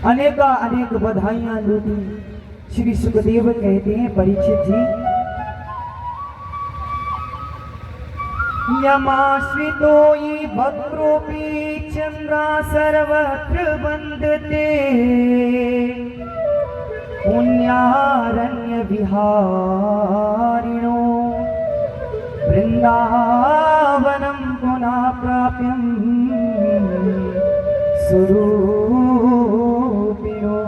अनेका अनेक बधाइयां लूटी। श्री सुखदेव कहते हैं परीक्षित जी, यमाश्रितोयि वक्रोऽपि चन्द्रा सर्वत्र वन्दते पुण्यारण्य विहारिणो वृंदावनं पुनः प्राप्यं स्वरूपिणो।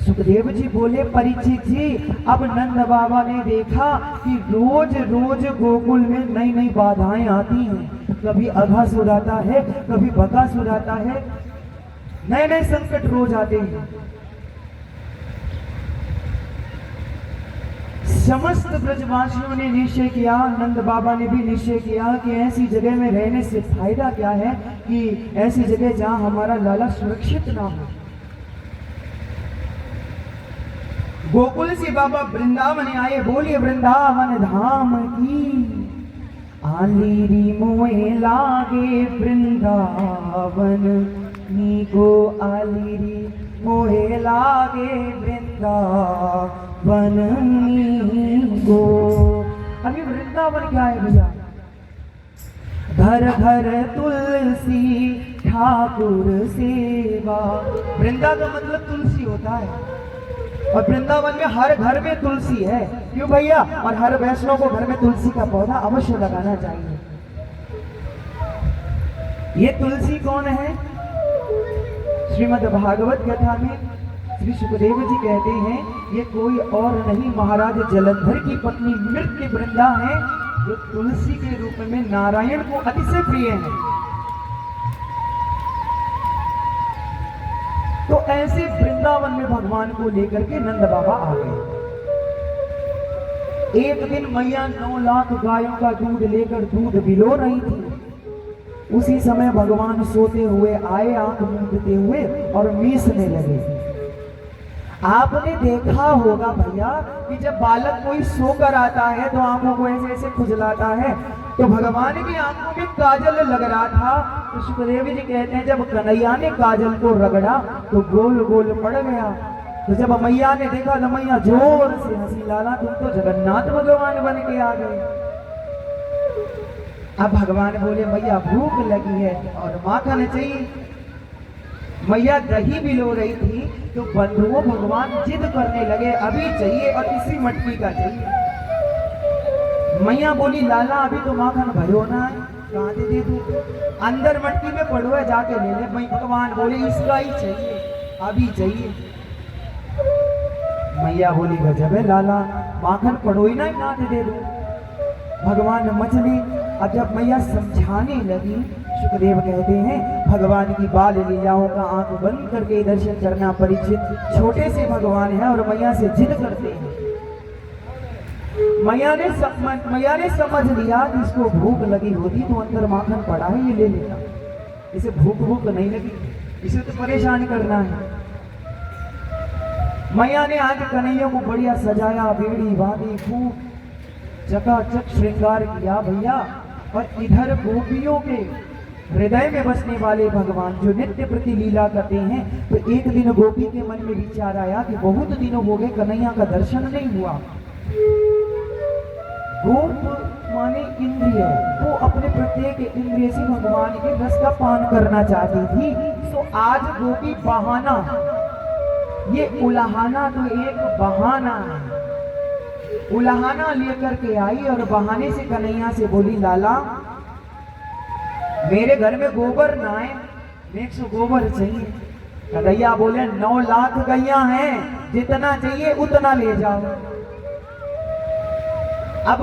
सुखदेव जी बोले परीक्षित जी, अब नंद बाबा ने देखा कि रोज रोज गोकुल में नई नई बाधाएं आती हैं। कभी अघासुर आता है, कभी बकासुर आता है, नए नए संकट रोज आते हैं। समस्त ब्रजवासियों ने निश्चय किया, नंद बाबा ने भी निश्चय किया कि ऐसी जगह में रहने से फायदा क्या है, कि ऐसी जगह जहां हमारा लाला सुरक्षित ना हो। गोकुल से बाबा वृंदावन आए, बोलिए वृंदावन धाम की। आलीरी मोए लागे वृंदावन नीको, आलीरी मोहे लागे वृंदावन नीको। अभी वृंदावन क्या है भैया? घर घर तुलसी ठाकुर सेवा। वृंदा का मतलब तुलसी होता है, और वृंदावन में हर घर में तुलसी है। क्यों भैया? और हर वैष्णव को घर में तुलसी का पौधा अवश्य लगाना चाहिए। ये तुलसी कौन है? श्रीमद् भागवत कथा में श्री सुखदेव जी कहते हैं, ये कोई और नहीं महाराज जलंधर की पत्नी मृत्यु वृंदा है, जो तुलसी के रूप में नारायण को अतिशय प्रिय है। तो ऐसे वृंदावन में भगवान को लेकर के नंद बाबा आ गए। एक दिन मैया 9 लाख गायों का दूध लेकर दूध बिलो रही थी। उसी समय भगवान सोते हुए आए, आंख मूंदते हुए और मीसने लगे। आपने देखा होगा भैया कि जब बालक कोई सोकर आता है तो आंखों को ऐसे ऐसे खुजलाता है, तो भगवान की आंखों में काजल लग रहा था। तो सुखदेव जी कहते हैं, जब कन्हैया ने काजल को रगड़ा तो गोल गोल पड़ गया। तो जब मैया ने देखा तो मैया जोर से हंसी, लाला तुम तो जगन्नाथ भगवान बन के आ गए। अब भगवान बोले, मैया भूख लगी है और माखन चाहिए। मैया दही बिलो रही थी, तो बंधुओं भगवान जिद करने लगे, अभी चाहिए और इसी मटकी का चाहिए। मैया बोली, लाला अभी तो माखन भयो ना है, कहाँ से दे दूं? अंदर मटकी में पड़ो है, जाके ले ले। भगवान बोले, इसका ही चाहिए, अभी चाहिए। मैया बोली, गजब है लाला, माखन पड़ो ही ना, कहाँ से दे दूं? भगवान मछली। अब जब मैया समझाने लगी, सुखदेव कहते हैं, भगवान की बाल लीलाओं का आंख बंद करके दर्शन करना परीक्षित। छोटे से भगवान है और मैया से जिद करते हैं। मैया ने समझ लिया कि इसको भूख लगी होती तो अंदर माखन पड़ा है, ये ले लेता। इसे भूख नहीं लगी, इसे तो परेशान करना है। मैया ने आज कन्हैया को बढ़िया सजाया, बेड़ी बांधी, खूब चकाचक श्रृंगार किया भैया। और इधर गोपियों के हृदय में बसने वाले भगवान जो नित्य प्रति लीला करते हैं, तो एक दिन गोपी के मन में विचार आया कि बहुत दिनों हो गए कन्हैया का दर्शन नहीं हुआ। गोप माने इंद्रिय, वो अपने प्रत्येक इंद्रिय से भगवान के रस का पान करना चाहती थी। तो आज गोपी बहाना, ये उलाहना तो एक बहाना है, उलाहना लेकर के आई और बहाने से कन्हैया से बोली, लाला मेरे घर में गोबर ना है, 100 गोबर चाहिए। कन्हैया बोले, 9 लाख गैया हैं, जितना चाहिए उतना ले जाओ। अब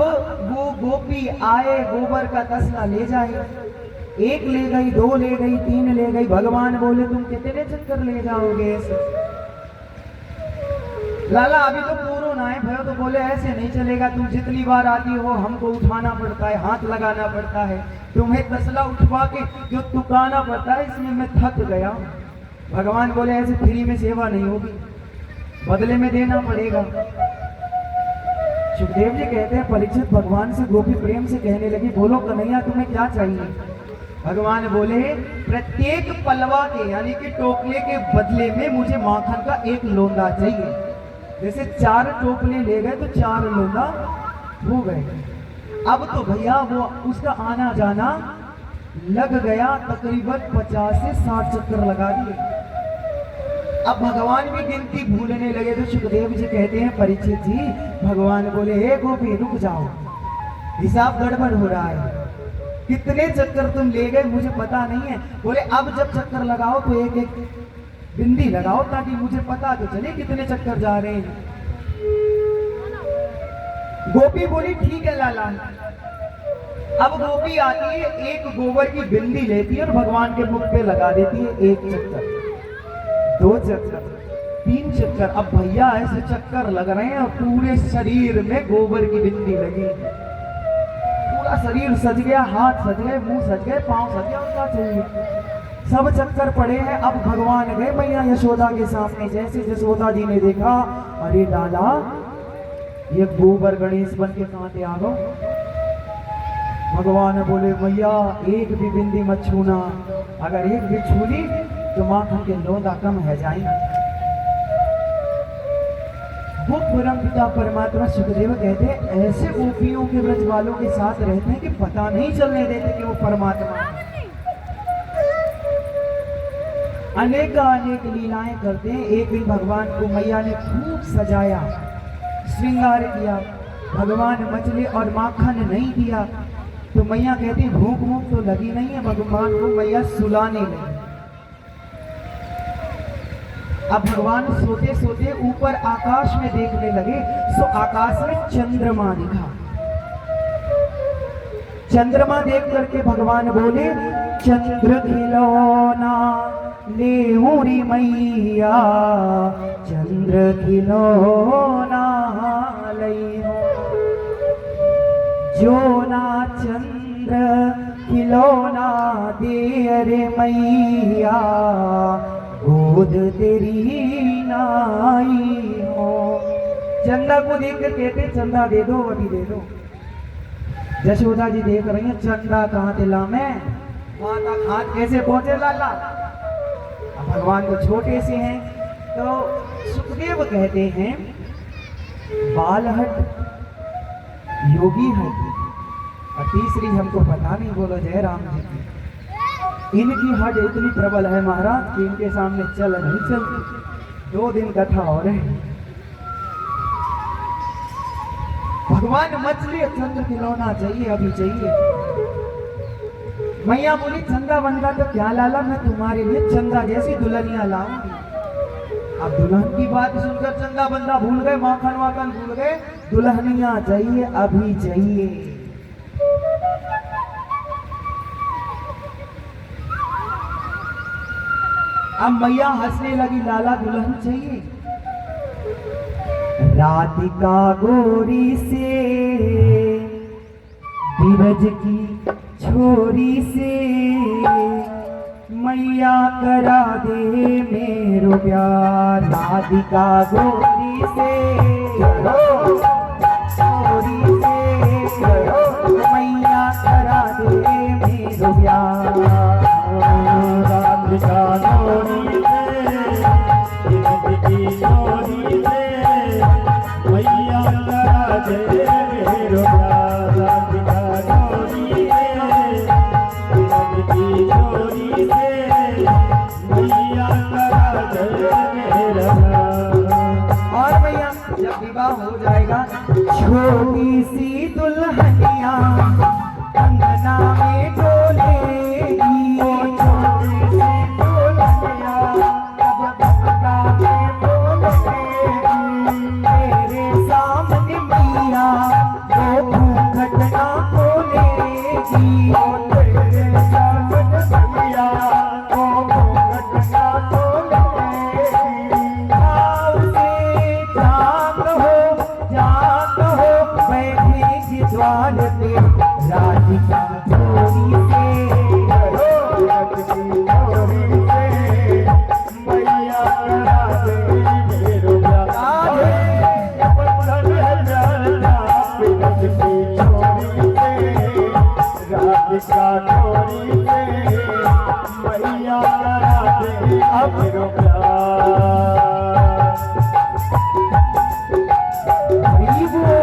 वो गोपी आए, गोबर का तसला ले जाए। 1 ले गई, 2 ले गई, 3 ले गई। भगवान बोले, तुम कितने चक्कर ले जाओगे ऐसे? लाला अभी तो पूरो ना है भयो। तो बोले, ऐसे नहीं चलेगा, तुम जितनी बार आती हो हमको उठाना पड़ता है, हाथ लगाना पड़ता है, तुम्हें तसला उठवा के जो तुकाना पड़ता है, इसमें मैं थक गया। भगवान बोले, ऐसे फ्री में सेवा नहीं होगी, बदले में देना पड़ेगा। सुखदेव जी कहते हैं, परीक्षित भगवान से गोपी प्रेम से कहने लगी, बोलो कन्हैया तुम्हें क्या चाहिए? भगवान बोले प्रत्येक पलवा के यानी कि टोकले के बदले में मुझे माखन का एक लोंदा चाहिए। जैसे 4 टोकले ले गए तो 4 लोंदा हो गए। अब तो भैया वो उसका आना जाना लग गया, तकरीबन 50 से 60 चक्कर लगा दिए। अब भगवान भी गिनती भूलने लगे तो सुखदेव जी कहते हैं परीक्षित जी, भगवान बोले हे गोपी रुक जाओ, हिसाब गड़बड़ हो रहा है, कितने चक्कर तुम ले गए मुझे पता नहीं है। बोले अब जब चक्कर लगाओ तो एक एक बिंदी लगाओ ताकि मुझे पता तो चले कितने चक्कर जा रहे हैं। गोपी बोली ठीक है लाला। अब गोपी आती है, एक गोबर की बिंदी लेती है और भगवान के मुख पे लगा देती है। 1 चक्कर, 2 चक्कर, 3 चक्कर। अब भैया ऐसे चक्कर लग रहे हैं और पूरे शरीर में गोबर की बिंदी लगी, पूरा शरीर सज गया, हाथ सज गए, मुंह सज गए, पांव सज गया, क्या चाहिए, सब चक्कर पड़े हैं। अब भगवान गए मैया यशोदा के सामने। जैसे यशोदा जी ने देखा, अरे लाला ये गोबर गणेश बन के कहां से आ गए। भगवान बोले मैया एक भी बिंदी मत छूना, अगर एक भी छूली तो माखन के लोंदा कम है जाएंगे। वो परम पिता परमात्मा सुखदेव कहते हैं ऐसे गोपियों के व्रज वालों के साथ रहते हैं कि पता नहीं चलने देते कि वो परमात्मा है। अनेक लीलाएं करते हैं। एक दिन भगवान को मैया ने खूब सजाया, श्रृंगार किया, भगवान मछली और माखन नहीं दिया तो मैया कहती भूख भूख तो लगी नहीं है। भगवान को मैया सुलाने लगी। अब भगवान सोते सोते ऊपर आकाश में देखने लगे, सो आकाश में चंद्रमा दिखा। चंद्रमा देख करके भगवान बोले चंद्र खिलौना लेहुरी मैया, चंद्र खिलौना लइहो, जो ना चंद्र खिलौना दे अरे मैया, गोद तेरी नाई हो। चंदा को देख कर कहते चंदा दे दो, अभी दे दो। यशोदा जी देख रही हैं चंदा कहाँ से ला मैं, वहां तक हाथ कैसे पहुंचे लाला। अब भगवान तो छोटे से हैं तो सुखदेव कहते हैं बाल हट योगी हट, और तीसरी हमको पता नहीं, बोलो जय राम जी की। इनकी हट इतनी प्रबल है महाराज कि इनके सामने चल नहीं चलती। 2 दिन कथा हो रहे। भगवान मछली चंद्र खिलौना चाहिए, अभी चाहिए। मैया बोली चंदा बनता तो क्या लाला, मैं तुम्हारे लिए चंदा जैसी दुल्हनिया लाऊंगी। अब दुल्हन की बात सुनकर चंदा बंदा भूल गए, माखन वाखन भूल गए, दुल्हनिया चाहिए, अभी चाहिए। अब मैया हंसने लगी, लाला दुल्हन चाहिए। राधिका गोरी से बीरज की छोरी से, मैया करा दे मेरो प्यार। राधिका गोरी से छोरी से, मैया करा दे मेरो प्यार। राधिका गोरी से छोरी से, मैया करा दे मेरो प्यार। राधिका गोरी छोरी से, मैया करा दे मेरो प्यार। और भैया जब विवाह हो जाएगा, छोटी सी दुल्हनिया अंगना में डोलेगी, छोटी सी दुल्हनिया जब अंगना में डोलेगी, तेरे सामने मैया वो घटना खोलेगी, तेरे सामने मैया वो घटना खोलेगी। आओ से जाग हो बैठेगी द्वार पे। मेरो प्यार। हरि बोल।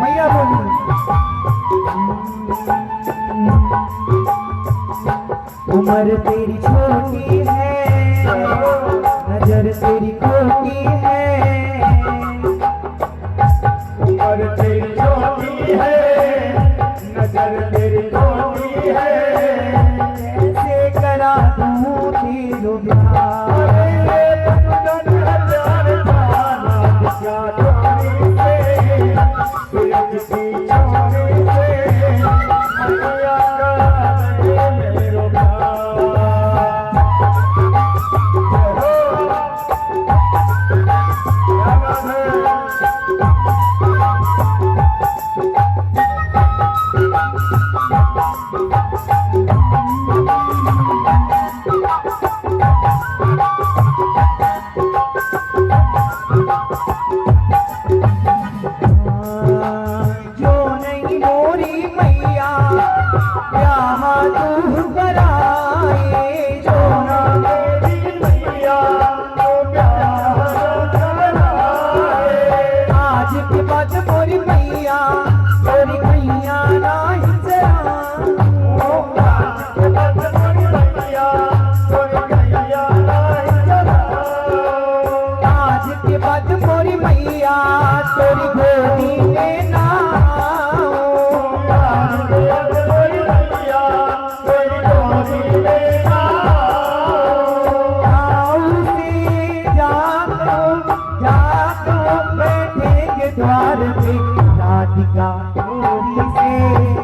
मैया बोली उम्र तेरी छोटी है, नजर तेरी खोटी है। उम्र तेरी छोटी है, नजर तेरी खोटी है। कैसे करा दूं तेरो प्यार। बंधन हजार जाना क्या चोरी से, सूरज की चोरी से मैया का दे मेरो प्यार। क्या बात है। जो नहीं मोरी मैया यहाँ तू कराए। जो ना मेरी मैया तो प्यार कराए। आज के बाद मोरी मैया मोरी मैया नहीं जरा। आज के बाद मोरी मैया मोरी मैया नहीं जरा। आज के बाद मोरी मैया तोरी गोदी में ना आज के बाद मोरी मैया मोरी गोदी में ना आओ से जातो बैठेंगे द्वार पे राधिका गोरी से।